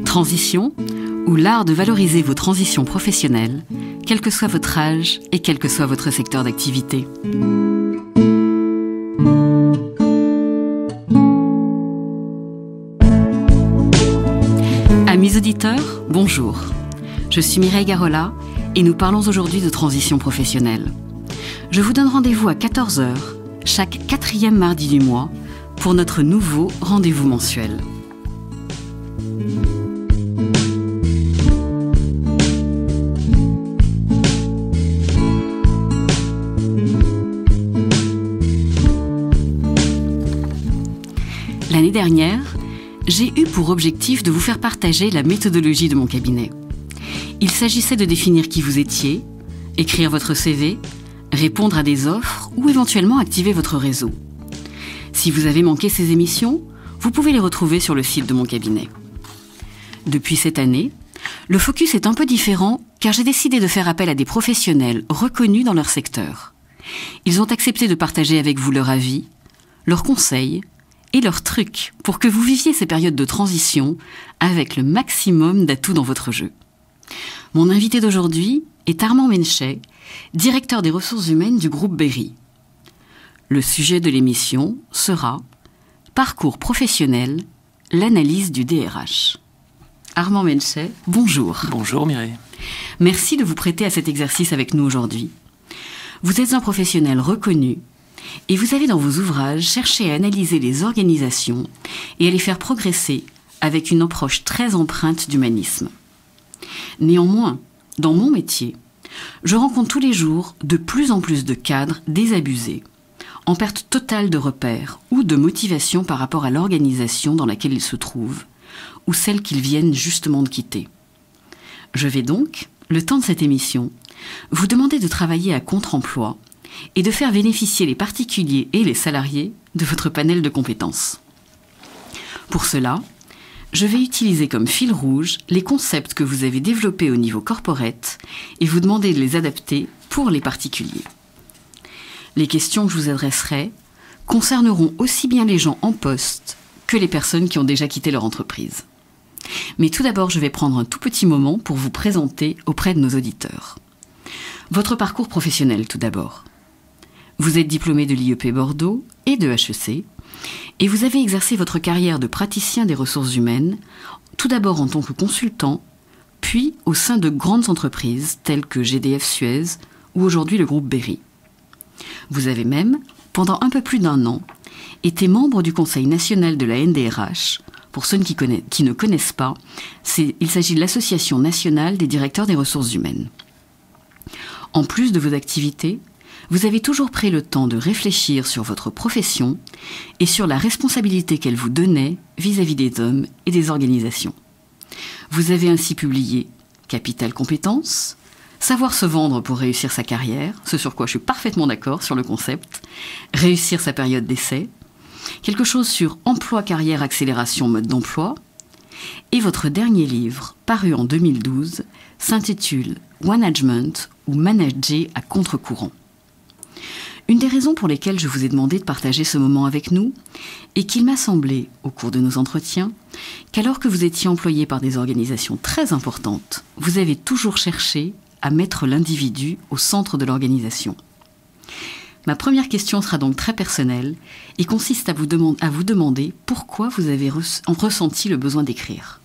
Transition, ou l'art de valoriser vos transitions professionnelles, quel que soit votre âge et quel que soit votre secteur d'activité. Amis auditeurs, bonjour. Je suis Mireille Garola et nous parlons aujourd'hui de transition professionnelle. Je vous donne rendez-vous à 14 h, chaque 4e mardi du mois, pour notre nouveau rendez-vous mensuel. L'année dernière, j'ai eu pour objectif de vous faire partager la méthodologie de mon cabinet. Il s'agissait de définir qui vous étiez, écrire votre CV, répondre à des offres ou éventuellement activer votre réseau. Si vous avez manqué ces émissions, vous pouvez les retrouver sur le site de mon cabinet. Depuis cette année, le focus est un peu différent car j'ai décidé de faire appel à des professionnels reconnus dans leur secteur. Ils ont accepté de partager avec vous leur avis, leurs conseils et leurs trucs pour que vous viviez ces périodes de transition avec le maximum d'atouts dans votre jeu. Mon invité d'aujourd'hui est Armand Menchet, directeur des ressources humaines du groupe Berry. Le sujet de l'émission sera « Parcours professionnel, l'analyse du DRH ». Armand Menchet, bonjour. Bonjour Mireille. Merci de vous prêter à cet exercice avec nous aujourd'hui. Vous êtes un professionnel reconnu et vous avez dans vos ouvrages cherché à analyser les organisations et à les faire progresser avec une approche très empreinte d'humanisme. Néanmoins, dans mon métier, je rencontre tous les jours de plus en plus de cadres désabusés, en perte totale de repères ou de motivation par rapport à l'organisation dans laquelle ils se trouvent, ou celle qu'ils viennent justement de quitter. Je vais donc, le temps de cette émission, vous demander de travailler à contre-emploi et de faire bénéficier les particuliers et les salariés de votre panel de compétences. Pour cela, je vais utiliser comme fil rouge les concepts que vous avez développés au niveau corporate et vous demander de les adapter pour les particuliers. Les questions que je vous adresserai concerneront aussi bien les gens en poste que les personnes qui ont déjà quitté leur entreprise. Mais tout d'abord, je vais prendre un tout petit moment pour vous présenter auprès de nos auditeurs. Votre parcours professionnel tout d'abord. Vous êtes diplômé de l'IEP Bordeaux et de HEC et vous avez exercé votre carrière de praticien des ressources humaines, tout d'abord en tant que consultant, puis au sein de grandes entreprises telles que GDF Suez ou aujourd'hui le groupe Berry. Vous avez même, pendant un peu plus d'1 an, été membre du Conseil national de la NDRH. Pour ceux qui ne connaissent pas, il s'agit de l'Association nationale des directeurs des ressources humaines. En plus de vos activités, vous avez toujours pris le temps de réfléchir sur votre profession et sur la responsabilité qu'elle vous donnait vis-à-vis des hommes et des organisations. Vous avez ainsi publié Capital Compétences, Savoir se vendre pour réussir sa carrière, ce sur quoi je suis parfaitement d'accord sur le concept, Réussir sa période d'essai, quelque chose sur Emploi, carrière, accélération, mode d'emploi, et votre dernier livre, paru en 2012, s'intitule Management ou Manager à contre-courant. Une des raisons pour lesquelles je vous ai demandé de partager ce moment avec nous est qu'il m'a semblé, au cours de nos entretiens, qu'alors que vous étiez employé par des organisations très importantes, vous avez toujours cherché à mettre l'individu au centre de l'organisation. Ma première question sera donc très personnelle et consiste à vous demander pourquoi vous avez ressenti le besoin d'écrire.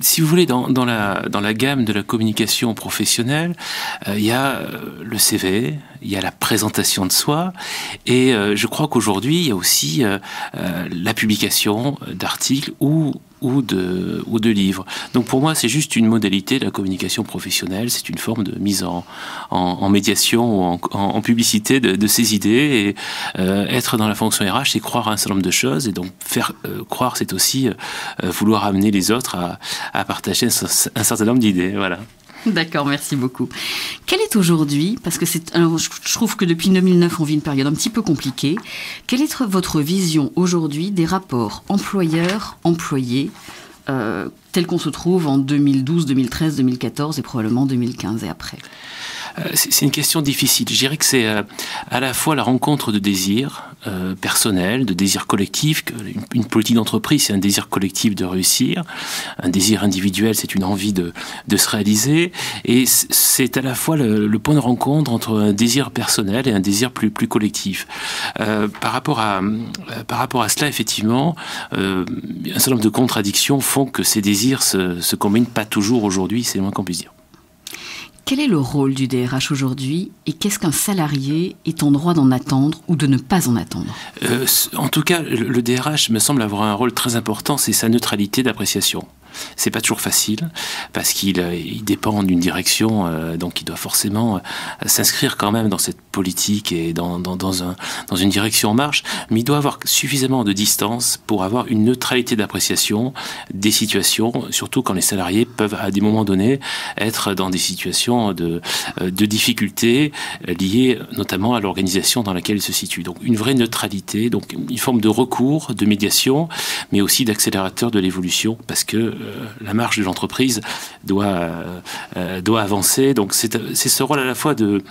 Si vous voulez, dans la gamme de la communication professionnelle, il y a le CV, il y a la présentation de soi, et je crois qu'aujourd'hui, il y a aussi la publication d'articles ou de livres. Donc pour moi, c'est juste une modalité de la communication professionnelle, c'est une forme de mise en médiation ou en publicité de ses idées, et être dans la fonction RH, c'est croire à un certain nombre de choses, et donc faire croire, c'est aussi vouloir amener les autres à partager un certain nombre d'idées, voilà. D'accord, merci beaucoup. Quelle est aujourd'hui, parce que je trouve que depuis 2009, on vit une période un petit peu compliquée, quelle est votre vision aujourd'hui des rapports employeurs-employés tel qu'on se trouve en 2012, 2013, 2014 et probablement 2015 et après? C'est une question difficile. Je dirais que c'est à la fois la rencontre de désirs personnels, de désirs collectifs. Une politique d'entreprise, c'est un désir collectif de réussir. Un désir individuel, c'est une envie de se réaliser. Et c'est à la fois le point de rencontre entre un désir personnel et un désir plus collectif. Par rapport à cela, effectivement, un certain nombre de contradictions font que ces désirs se combinent pas toujours aujourd'hui, c'est le moins qu'on puisse dire. Quel est le rôle du DRH aujourd'hui et qu'est-ce qu'un salarié est en droit d'en attendre ou de ne pas en attendre? En tout cas, le DRH me semble avoir un rôle très important, c'est sa neutralité d'appréciation. C'est pas toujours facile parce qu'il dépend d'une direction, donc il doit forcément s'inscrire quand même dans cette politique et dans une direction en marche, mais il doit avoir suffisamment de distance pour avoir une neutralité d'appréciation des situations, surtout quand les salariés peuvent à des moments donnés être dans des situations de difficultés liées notamment à l'organisation dans laquelle ils se situent. Donc une vraie neutralité, donc une forme de recours, de médiation, mais aussi d'accélérateur de l'évolution parce que la marche de l'entreprise doit avancer. Donc c'est ce rôle à la fois de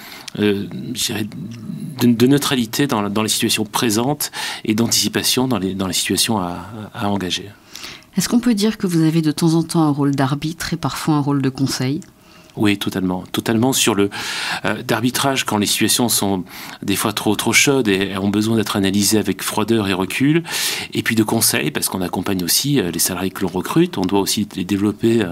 neutralité dans les situations présentes et d'anticipation dans les situations à engager. Est-ce qu'on peut dire que vous avez de temps en temps un rôle d'arbitre et parfois un rôle de conseil ? Oui, totalement. Totalement sur le d'arbitrage quand les situations sont des fois trop chaudes et ont besoin d'être analysées avec froideur et recul. Et puis de conseils, parce qu'on accompagne aussi les salariés que l'on recrute. On doit aussi les développer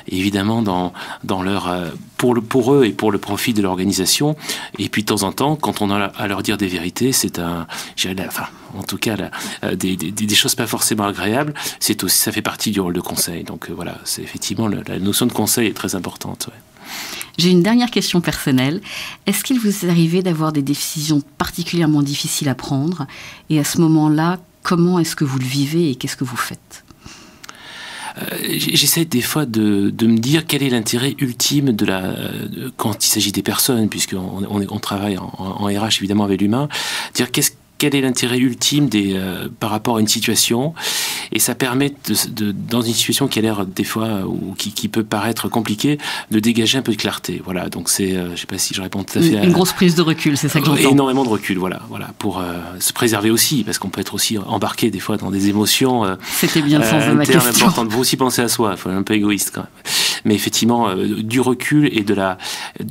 évidemment dans leur pour eux et pour le profit de l'organisation. Et puis de temps en temps, quand on a à leur dire des vérités, c'est en tout cas des choses pas forcément agréables. C'est aussi, ça fait partie du rôle de conseil. Donc voilà, c'est effectivement la notion de conseil est très importante. Ouais. J'ai une dernière question personnelle. Est-ce qu'il vous est arrivé d'avoir des décisions particulièrement difficiles à prendre? Et à ce moment-là, comment est-ce que vous le vivez et qu'est-ce que vous faites? J'essaie des fois de me dire quel est l'intérêt ultime quand il s'agit des personnes, puisqu'on travaille en RH évidemment avec l'humain, dire quel est l'intérêt ultime par rapport à une situation, et ça permet dans une situation qui a l'air des fois ou qui peut paraître compliquée, de dégager un peu de clarté. Voilà, donc c'est, je sais pas si je réponds tout à fait. Une grosse prise de recul, c'est ça que j'entends. Énormément de recul, voilà, pour se préserver aussi, parce qu'on peut être aussi embarqué des fois dans des émotions. C'était bien le sens de ma question. Importantes. Faut aussi penser à soi, il faut être un peu égoïste quand même. Mais effectivement, du recul et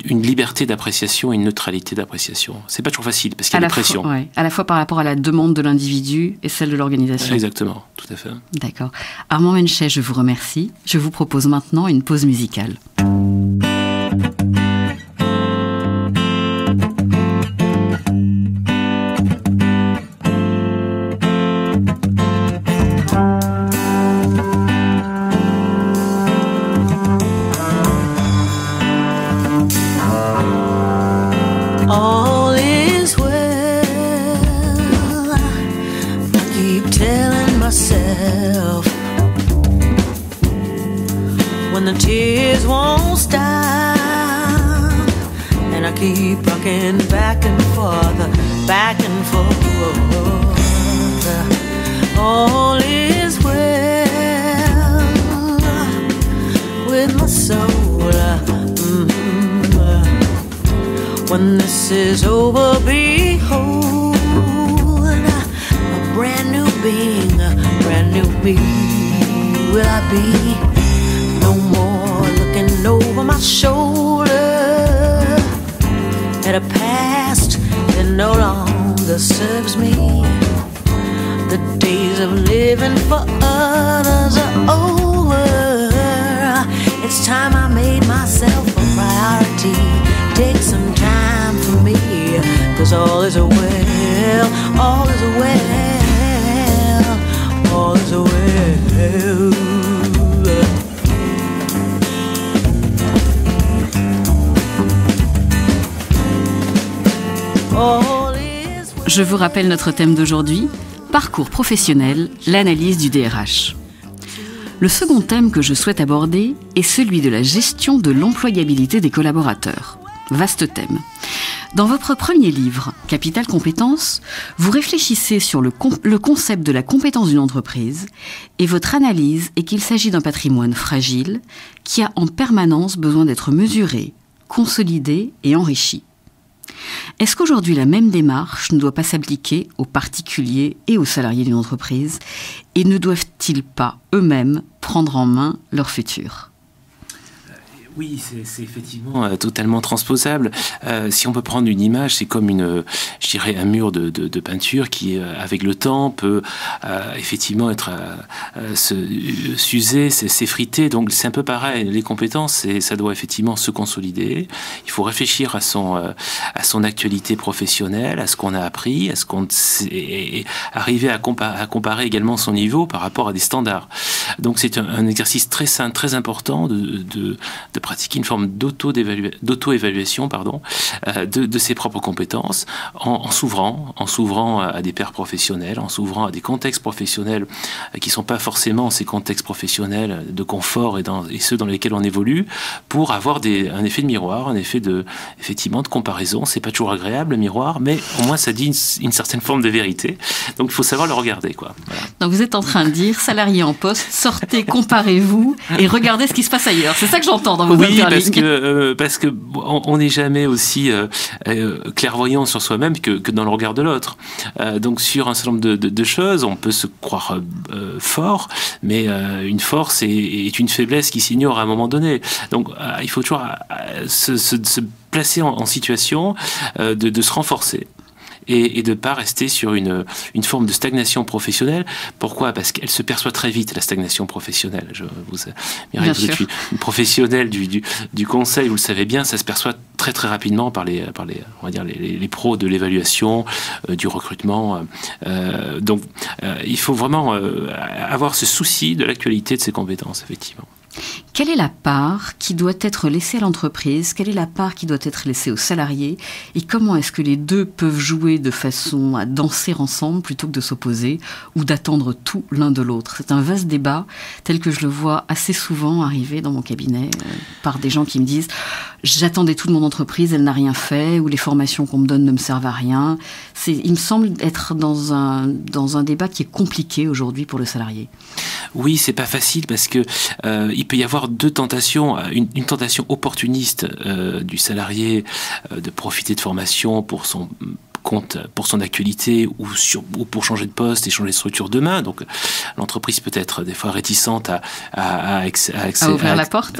une liberté d'appréciation et une neutralité d'appréciation. C'est pas toujours facile parce qu'il y a des pressions. À la fois par rapport à la demande de l'individu et celle de l'organisation. Exactement, tout à fait. D'accord. Armand Menchet, je vous remercie. Je vous propose maintenant une pause musicale. When the tears won't stop and I keep rocking back and forth all is well with my soul. When this is over, behold, a brand new being, a brand new me will I be. No more looking over my shoulder at a past that no longer serves me. The days of living for others are over. It's time I made myself a priority. Take some time for me, 'cause all is well, all is well, all is well. Je vous rappelle notre thème d'aujourd'hui, parcours professionnel, l'analyse du DRH. Le second thème que je souhaite aborder est celui de la gestion de l'employabilité des collaborateurs. Vaste thème. Dans votre premier livre, Capital Compétences, vous réfléchissez sur le concept de la compétence d'une entreprise et votre analyse est qu'il s'agit d'un patrimoine fragile qui a en permanence besoin d'être mesuré, consolidé et enrichi. Est-ce qu'aujourd'hui la même démarche ne doit pas s'appliquer aux particuliers et aux salariés d'une entreprise et ne doivent-ils pas eux-mêmes prendre en main leur futur ? Oui, c'est effectivement totalement transposable. Si on peut prendre une image, c'est comme je dirais, un mur de peinture qui, avec le temps, peut effectivement être s'user, s'effriter. Donc c'est un peu pareil. Les compétences, ça doit effectivement se consolider. Il faut réfléchir à son actualité professionnelle, à ce qu'on a appris, et arriver à comparer également son niveau par rapport à des standards. Donc c'est un exercice très sain, très important de pratiquer une forme d'auto-évaluation de ses propres compétences en s'ouvrant à des pairs professionnels, en s'ouvrant à des contextes professionnels qui ne sont pas forcément ces contextes professionnels de confort et ceux dans lesquels on évolue, pour avoir un effet de miroir, un effet effectivement de comparaison. C'est pas toujours agréable le miroir, mais au moins ça dit une certaine forme de vérité. Donc il faut savoir le regarder, quoi. Voilà. Donc vous êtes en train de dire, salariés en poste, sortez, comparez-vous et regardez ce qui se passe ailleurs. C'est ça que j'entends dans vos interlignes. Parce que on n'est jamais aussi clairvoyant sur soi-même que dans le regard de l'autre. Donc sur un certain nombre de choses, on peut se croire fort, mais une force est une faiblesse qui s'ignore à un moment donné. Donc il faut toujours se placer en situation de se renforcer. Et de ne pas rester sur une forme de stagnation professionnelle. Pourquoi ? Parce qu'elle se perçoit très vite, la stagnation professionnelle. Mireille, vous êtes une professionnelle du conseil, vous le savez bien, ça se perçoit très très rapidement par les pros de l'évaluation, du recrutement. Donc il faut vraiment avoir ce souci de l'actualité de ses compétences, effectivement. Quelle est la part qui doit être laissée à l'entreprise ? Quelle est la part qui doit être laissée aux salariés ? Et comment est-ce que les deux peuvent jouer de façon à danser ensemble plutôt que de s'opposer ou d'attendre tout l'un de l'autre ? C'est un vaste débat tel que je le vois assez souvent arriver dans mon cabinet par des gens qui me disent « J'attendais tout de mon entreprise, elle n'a rien fait » ou « Les formations qu'on me donne ne me servent à rien ». Il me semble être dans un débat qui est compliqué aujourd'hui pour le salarié. Oui, c'est pas facile parce que il peut y avoir deux tentations. Une tentation opportuniste du salarié de profiter de formation pour son compte, pour son actualité ou pour changer de poste et changer de structure demain. Donc l'entreprise peut être des fois réticente à ouvrir la porte,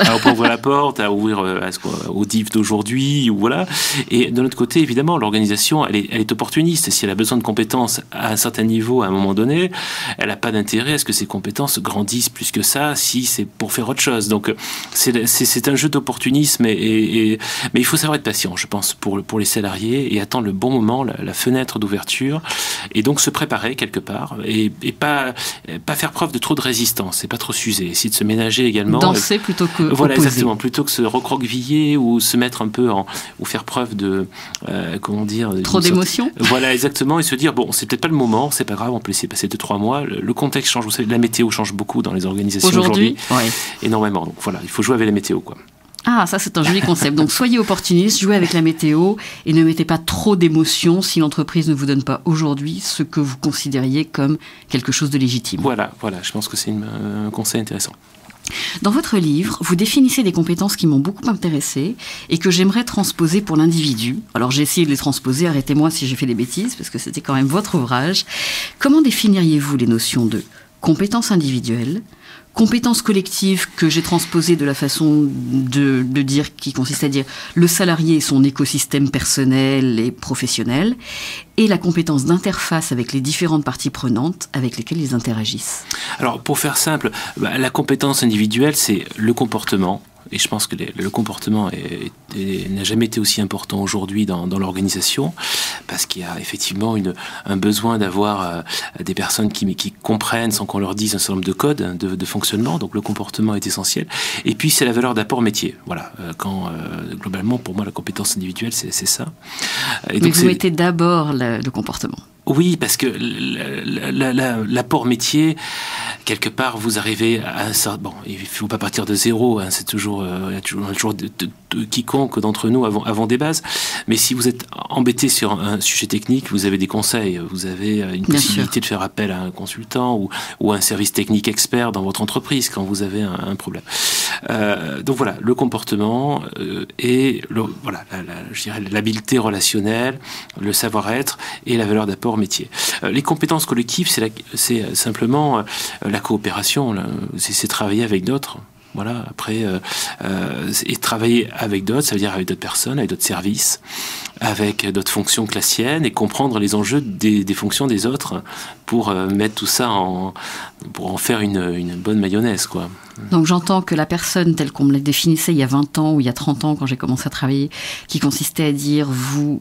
à ouvrir au div d'aujourd'hui, ou voilà. Et de l'autre côté, évidemment, l'organisation elle est opportuniste. Si elle a besoin de compétences à un certain niveau à un moment donné, elle n'a pas d'intérêt à ce que ces compétences grandissent plus que ça si c'est pour faire autre chose. Donc c'est un jeu d'opportunisme mais il faut savoir être patient, je pense, pour les salariés et attendre le bon moment, la fenêtre d'ouverture, et donc se préparer quelque part et pas faire preuve de trop de résistance et pas trop s'user, essayer de se ménager également. Danser plutôt que voilà, opposer. Exactement, plutôt que se recroqueviller ou se mettre un peu ou faire preuve de trop d'émotion. Voilà, exactement, et se dire bon, c'est peut-être pas le moment, c'est pas grave, on peut laisser passer 2-3 mois. Le contexte change, vous savez, la météo change beaucoup dans les organisations aujourd'hui. Ouais. Énormément. Donc voilà, il faut jouer avec la météo, quoi. Ah, ça c'est un joli concept. Donc soyez opportuniste, jouez avec la météo et ne mettez pas trop d'émotion si l'entreprise ne vous donne pas aujourd'hui ce que vous considériez comme quelque chose de légitime. Voilà, je pense que c'est un conseil intéressant. Dans votre livre, vous définissez des compétences qui m'ont beaucoup intéressée et que j'aimerais transposer pour l'individu. Alors j'ai essayé de les transposer, arrêtez-moi si j'ai fait des bêtises, parce que c'était quand même votre ouvrage. Comment définiriez-vous les notions de compétences individuelles, compétences collectives que j'ai transposées de la façon de dire, qui consiste à dire le salarié et son écosystème personnel et professionnel, et la compétence d'interface avec les différentes parties prenantes avec lesquelles ils interagissent. Alors pour faire simple, la compétence individuelle, c'est le comportement. Et je pense que le comportement n'a jamais été aussi important aujourd'hui dans l'organisation, parce qu'il y a effectivement un besoin d'avoir des personnes qui comprennent sans qu'on leur dise un certain nombre de codes de fonctionnement. Donc le comportement est essentiel. Et puis c'est la valeur d'apport métier. Voilà. Globalement, pour moi, la compétence individuelle, c'est ça. Et mais donc, vous mettez d'abord le comportement. Oui, parce que l'apport métier, quelque part, vous arrivez à un certain... Bon, il ne faut pas partir de zéro, hein, c'est toujours, il y a toujours quiconque d'entre nous avons des bases. Mais si vous êtes embêté sur un sujet technique, vous avez des conseils, vous avez une possibilité de faire appel à un consultant ou à un service technique expert dans votre entreprise quand vous avez un problème. Donc voilà, le comportement et je dirais l'habileté relationnelle, le savoir-être et la valeur d'apport métier. Les compétences collectives, c'est simplement la coopération, c'est travailler avec d'autres. Voilà, après, et travailler avec d'autres, ça veut dire avec d'autres personnes, avec d'autres services, avec d'autres fonctions que la sienne, et comprendre les enjeux des fonctions des autres pour mettre tout ça pour en faire une bonne mayonnaise, quoi. Donc j'entends que la personne telle qu'on me la définissait il y a 20 ans ou il y a 30 ans quand j'ai commencé à travailler, qui consistait à dire vous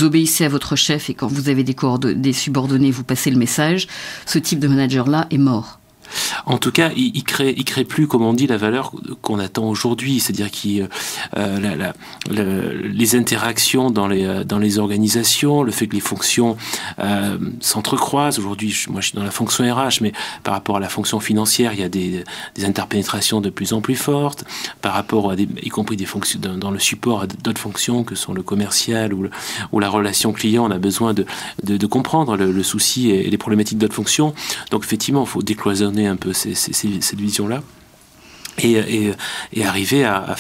obéissez à votre chef et quand vous avez des subordonnés, vous passez le message, ce type de manager-là est mort. En tout cas, il crée plus, comme on dit, la valeur qu'on attend aujourd'hui. C'est-à-dire les interactions dans les organisations, le fait que les fonctions s'entrecroisent. Aujourd'hui, moi, je suis dans la fonction RH, mais par rapport à la fonction financière, il y a des interpénétrations de plus en plus fortes. Par rapport y compris des fonctions dans le support à d'autres fonctions que sont le commercial ou la relation client, on a besoin de comprendre le souci et les problématiques d'autres fonctions. Donc, effectivement, il faut décloisonner un peu cette vision-là et arriver à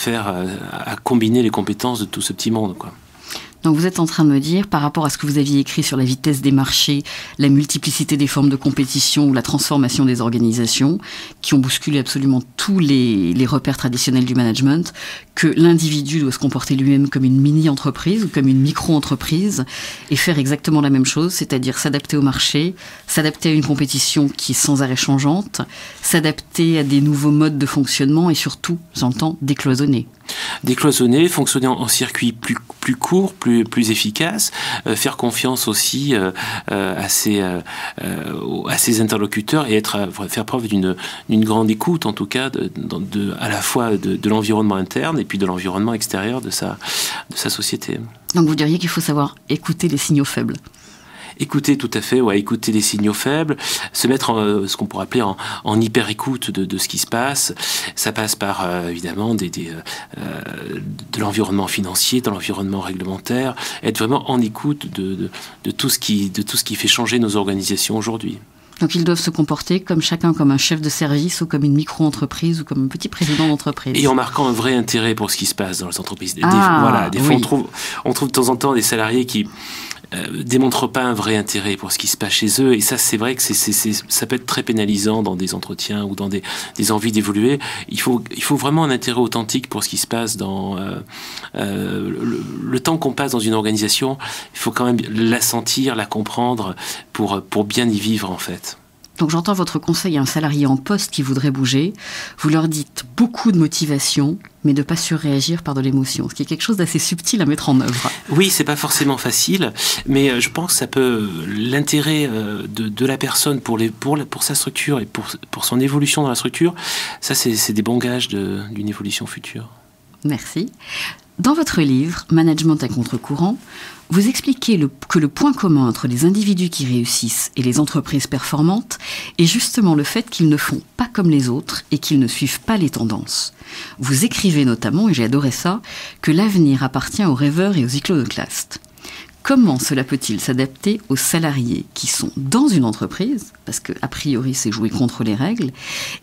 combiner les compétences de tout ce petit monde, quoi. Donc vous êtes en train de me dire, par rapport à ce que vous aviez écrit sur la vitesse des marchés, la multiplicité des formes de compétition ou la transformation des organisations, qui ont bousculé absolument tous les repères traditionnels du management, que l'individu doit se comporter lui-même comme une mini-entreprise ou comme une micro-entreprise et faire exactement la même chose, c'est-à-dire s'adapter au marché, s'adapter à une compétition qui est sans arrêt changeante, s'adapter à des nouveaux modes de fonctionnement et surtout, j'entends, décloisonner. Décloisonner, fonctionner en circuit plus court, plus efficace, faire confiance aussi à ses interlocuteurs et faire preuve d'une grande écoute, en tout cas, à la fois de l'environnement interne et puis de l'environnement extérieur de sa société. Donc vous diriez qu'il faut savoir écouter les signaux faibles. Écouter, tout à fait, écouter les signaux faibles, se mettre ce qu'on pourrait appeler en hyper-écoute de ce qui se passe. Ça passe par, évidemment, de l'environnement financier, de l'environnement réglementaire, être vraiment en écoute de tout ce qui fait changer nos organisations aujourd'hui. Donc ils doivent se comporter comme un chef de service ou comme une micro-entreprise ou comme un petit président d'entreprise. Et en marquant un vrai intérêt pour ce qui se passe dans les entreprises. Des fois, on trouve de temps en temps des salariés qui démontrent pas un vrai intérêt pour ce qui se passe chez eux, et ça c'est vrai que ça peut être très pénalisant dans des entretiens ou dans des envies d'évoluer. Il faut vraiment un intérêt authentique pour ce qui se passe dans le temps qu'on passe dans une organisation. Il faut quand même la sentir, la comprendre pour bien y vivre, en fait. Donc j'entends votre conseil à un salarié en poste qui voudrait bouger. Vous leur dites beaucoup de motivation, mais de ne pas surréagir par de l'émotion, ce qui est quelque chose d'assez subtil à mettre en œuvre. Oui, c'est pas forcément facile, mais je pense que ça peut l'intérêt de la personne pour sa structure et pour son évolution dans la structure, ça c'est des bons gages d'une évolution future. Merci. Dans votre livre, Management à contre-courant, vous expliquez que le point commun entre les individus qui réussissent et les entreprises performantes est justement le fait qu'ils ne font pas comme les autres et qu'ils ne suivent pas les tendances. Vous écrivez notamment, et j'ai adoré ça, que l'avenir appartient aux rêveurs et aux iconoclastes. Comment cela peut-il s'adapter aux salariés qui sont dans une entreprise, parce qu'a priori c'est jouer contre les règles,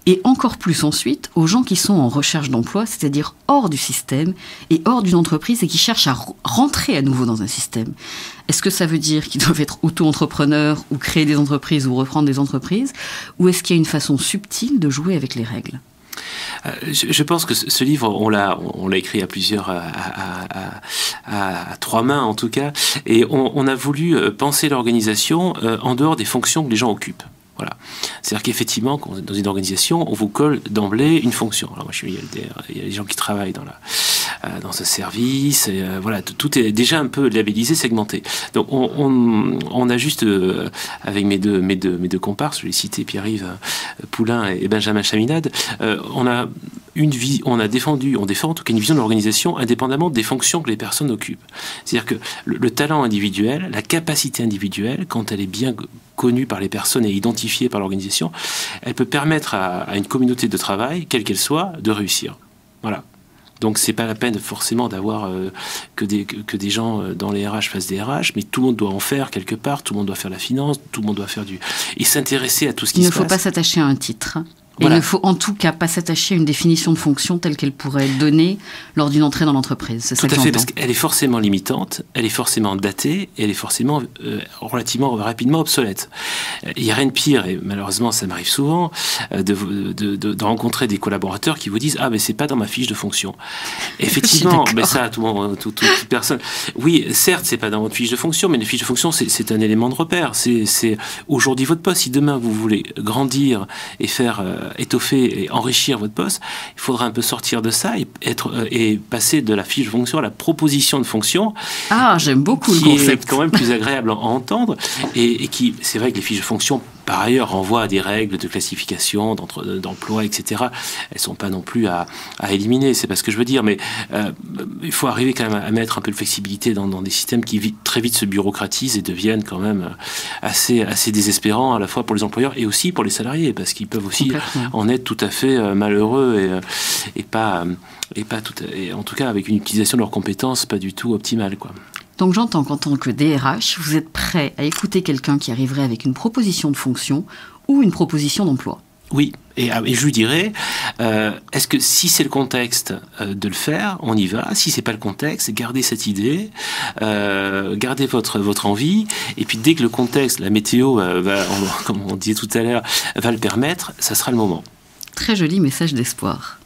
et encore plus ensuite aux gens qui sont en recherche d'emploi, c'est-à-dire hors du système et hors d'une entreprise et qui cherchent à rentrer à nouveau dans un système. Est-ce que ça veut dire qu'ils doivent être auto-entrepreneurs ou créer des entreprises ou reprendre des entreprises, ou est-ce qu'il y a une façon subtile de jouer avec les règles ? Je pense que ce livre, on l'a écrit à plusieurs, à trois mains en tout cas, et on a voulu penser l'organisation en dehors des fonctions que les gens occupent. Voilà. C'est-à-dire qu'effectivement, dans une organisation, on vous colle d'emblée une fonction. Alors moi, il y a des gens qui travaillent dans ce service, et voilà, tout est déjà un peu labellisé, segmenté. Donc on a juste, avec mes deux comparses, je vais citer Pierre-Yves Poulain et Benjamin Chaminade, on a on défend en tout cas une vision de l'organisation indépendamment des fonctions que les personnes occupent. C'est-à-dire que le talent individuel, la capacité individuelle, quand elle est bien connue par les personnes et identifiée par l'organisation, elle peut permettre à une communauté de travail, quelle qu'elle soit, de réussir. Voilà. Donc c'est pas la peine forcément d'avoir que des gens dans les RH fassent des RH, mais tout le monde doit en faire quelque part, tout le monde doit faire la finance, tout le monde doit faire et s'intéresser à tout ce qui se passe. Il ne faut pas s'attacher à un titre. Voilà. Il ne faut en tout cas pas s'attacher à une définition de fonction telle qu'elle pourrait être donnée lors d'une entrée dans l'entreprise. C'est ça que Tout à fait, j'entends. parce qu'elle est forcément limitante, elle est forcément datée, et elle est forcément relativement rapidement obsolète. Il n'y a rien de pire, et malheureusement ça m'arrive souvent, de rencontrer des collaborateurs qui vous disent « Ah, mais c'est pas dans ma fiche de fonction ». Effectivement, mais ça, toute personne... Oui, certes, c'est pas dans votre fiche de fonction, mais une fiche de fonction, c'est un élément de repère. C'est aujourd'hui votre poste. Si demain vous voulez grandir et faire... étoffer et enrichir votre poste, il faudra un peu sortir de ça et passer de la fiche de fonction à la proposition de fonction. Ah, j'aime beaucoup le concept. Qui est quand même plus agréable à entendre et qui, c'est vrai que les fiches de fonction, par ailleurs, renvoient à des règles de classification, d'emploi, etc. Elles sont pas non plus à éliminer, c'est pas ce que je veux dire, mais il faut arriver quand même à mettre un peu de flexibilité dans des systèmes qui très vite se bureaucratisent et deviennent quand même assez désespérants à la fois pour les employeurs et aussi pour les salariés, parce qu'ils peuvent aussi en être tout à fait malheureux et en tout cas avec une utilisation de leurs compétences pas du tout optimale, quoi. Donc j'entends qu'en tant que DRH, vous êtes prêt à écouter quelqu'un qui arriverait avec une proposition de fonction ou une proposition d'emploi. Oui, et je lui dirais, est-ce que si c'est le contexte de le faire, on y va. Si c'est pas le contexte, gardez cette idée, gardez votre envie, et puis dès que le contexte, la météo, comme on disait tout à l'heure, va le permettre, ça sera le moment. Très joli message d'espoir.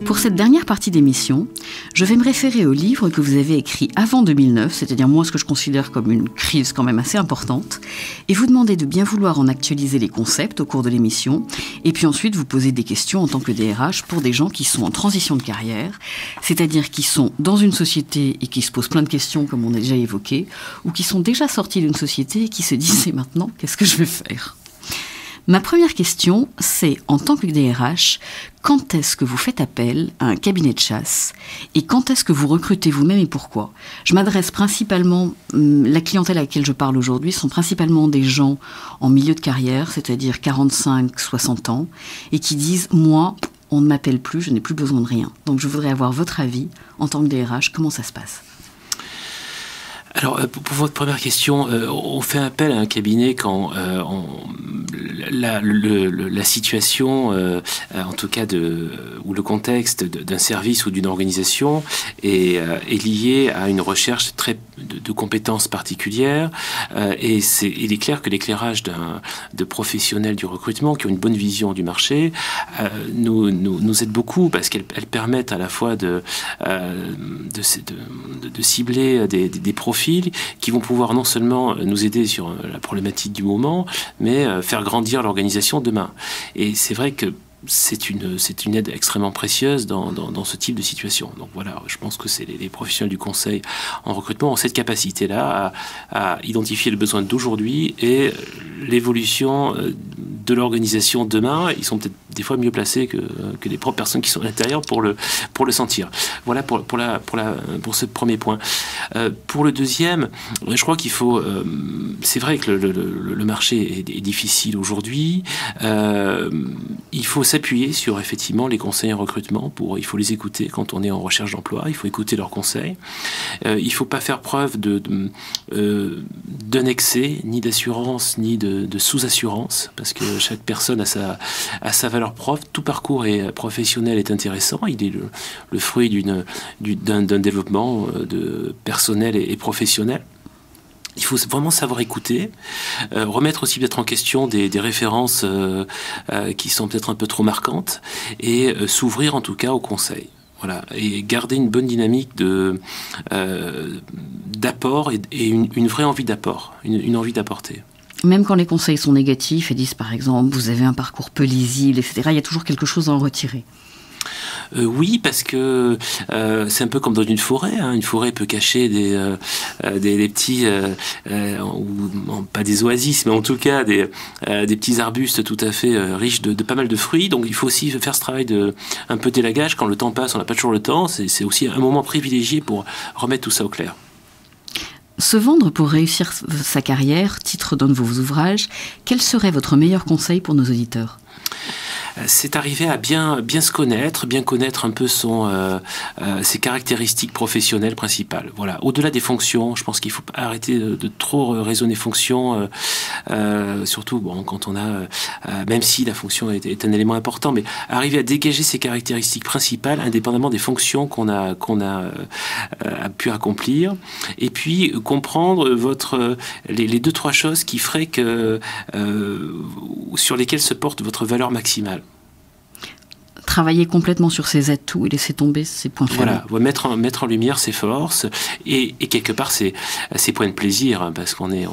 Pour cette dernière partie d'émission, je vais me référer au livre que vous avez écrit avant 2009, c'est-à-dire moi ce que je considère comme une crise quand même assez importante, et vous demander de bien vouloir en actualiser les concepts au cours de l'émission, et puis ensuite vous poser des questions en tant que DRH pour des gens qui sont en transition de carrière, c'est-à-dire qui sont dans une société et qui se posent plein de questions comme on a déjà évoqué, ou qui sont déjà sortis d'une société et qui se disent « et maintenant, qu'est-ce que je vais faire ?» Ma première question, c'est, en tant que DRH, quand est-ce que vous faites appel à un cabinet de chasse et quand est-ce que vous recrutez vous-même et pourquoi ? Je m'adresse principalement, la clientèle à laquelle je parle aujourd'hui sont principalement des gens en milieu de carrière, c'est-à-dire 45-60 ans, et qui disent « moi, on ne m'appelle plus, je n'ai plus besoin de rien ». Donc je voudrais avoir votre avis en tant que DRH, comment ça se passe ? Alors, pour votre première question, on fait appel à un cabinet quand la situation, en tout cas ou le contexte d'un service ou d'une organisation est lié à une recherche de compétences particulières. Et il est clair que l'éclairage de professionnels du recrutement qui ont une bonne vision du marché nous aide beaucoup parce qu'elles permettent à la fois de cibler des profils qui vont pouvoir non seulement nous aider sur la problématique du moment, mais faire grandir l'organisation demain. Et c'est vrai que c'est une aide extrêmement précieuse dans ce type de situation. Donc voilà, je pense que c'est les professionnels du conseil en recrutement ont cette capacité-là à identifier le besoin d'aujourd'hui et l'évolution de l'organisation demain. Ils sont peut-être des fois mieux placés que les propres personnes qui sont à l'intérieur pour le sentir. Voilà pour ce premier point. Pour le deuxième, je crois qu'il faut... c'est vrai que le marché est difficile aujourd'hui. Il faut s'appuyer sur effectivement les conseils en recrutement. Il faut les écouter quand on est en recherche d'emploi. Il faut écouter leurs conseils. Il ne faut pas faire preuve d'un excès, ni d'assurance, ni de sous-assurance, parce que chaque personne a sa valeur propre. Tout parcours professionnel est intéressant. Il est le fruit d'un développement personnel et professionnel. Il faut vraiment savoir écouter, remettre aussi peut-être en question des références qui sont peut-être un peu trop marquantes et s'ouvrir en tout cas au conseil. Voilà, et garder une bonne dynamique d'apport et une vraie envie d'apport, une envie d'apporter. Même quand les conseils sont négatifs et disent par exemple vous avez un parcours peu lisible, etc., il y a toujours quelque chose à en retirer. Oui, parce que c'est un peu comme dans une forêt. Hein. Une forêt peut cacher des petits, pas des oasis, mais en tout cas des petits arbustes tout à fait riches de pas mal de fruits. Donc il faut aussi faire ce travail de un peu d'élagage. Quand le temps passe, on n'a pas toujours le temps. C'est aussi un moment privilégié pour remettre tout ça au clair. Se vendre pour réussir sa carrière, titre d'un de vos ouvrages, quel serait votre meilleur conseil pour nos auditeurs ? C'est arriver à bien se connaître, bien connaître un peu ses caractéristiques professionnelles principales. Voilà. Au-delà des fonctions, je pense qu'il faut arrêter de trop raisonner fonction, surtout quand on a, même si la fonction est un élément important, mais arriver à dégager ses caractéristiques principales, indépendamment des fonctions qu'on a pu accomplir, et puis comprendre les 2-3 choses qui feraient que sur lesquelles se porte votre valeur maximale. Travailler complètement sur ses atouts et laisser tomber ses points faibles. Voilà, mettre en lumière ses forces et quelque part ses points de plaisir, hein, parce qu'on est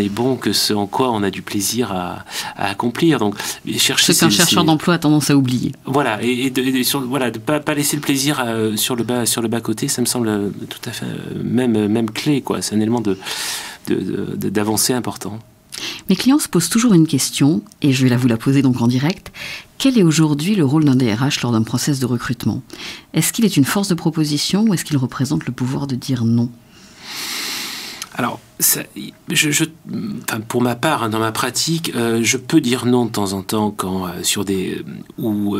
bon que ce en quoi on a du plaisir à accomplir. Donc chercher ce qu'un chercheur d'emploi a tendance à oublier. Voilà, de pas laisser le plaisir sur le bas côté, ça me semble tout à fait même clé, quoi. C'est un élément d'avancée important. Mes clients se posent toujours une question, et je vais vous la poser donc en direct. Quel est aujourd'hui le rôle d'un DRH lors d'un process de recrutement ? Est-ce qu'il est une force de proposition ou est-ce qu'il représente le pouvoir de dire non ? Alors, pour ma part, hein, dans ma pratique, je peux dire non de temps en temps quand ou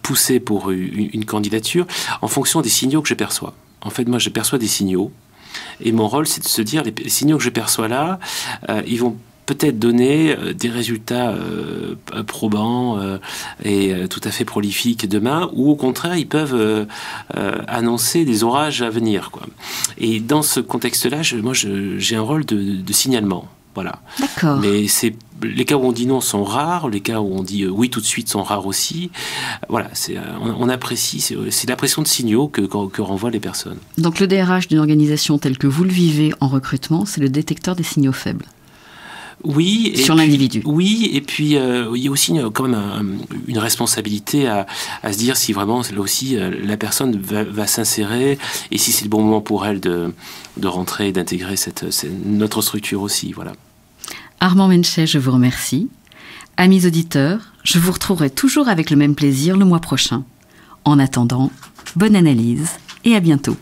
pousser pour une candidature en fonction des signaux que je perçois. En fait, moi, je perçois des signaux et mon rôle, c'est de se dire les signaux que je perçois là, ils vont peut-être donner des résultats probants et tout à fait prolifiques demain, ou au contraire, ils peuvent annoncer des orages à venir, quoi. Et dans ce contexte-là, j'ai un rôle de signalement. Voilà. D'accord. Mais les cas où on dit non sont rares, les cas où on dit oui tout de suite sont rares aussi. Voilà, on apprécie, c'est l'impression de signaux que renvoient les personnes. Donc le DRH d'une organisation telle que vous le vivez en recrutement, c'est le détecteur des signaux faibles. Oui, sur l'individu. Oui, et puis il y a aussi quand même une responsabilité à se dire si vraiment là aussi la personne va s'insérer et si c'est le bon moment pour elle de rentrer et d'intégrer notre structure aussi. Voilà. Armand Menchet, je vous remercie. Amis auditeurs, je vous retrouverai toujours avec le même plaisir le mois prochain. En attendant, bonne analyse et à bientôt.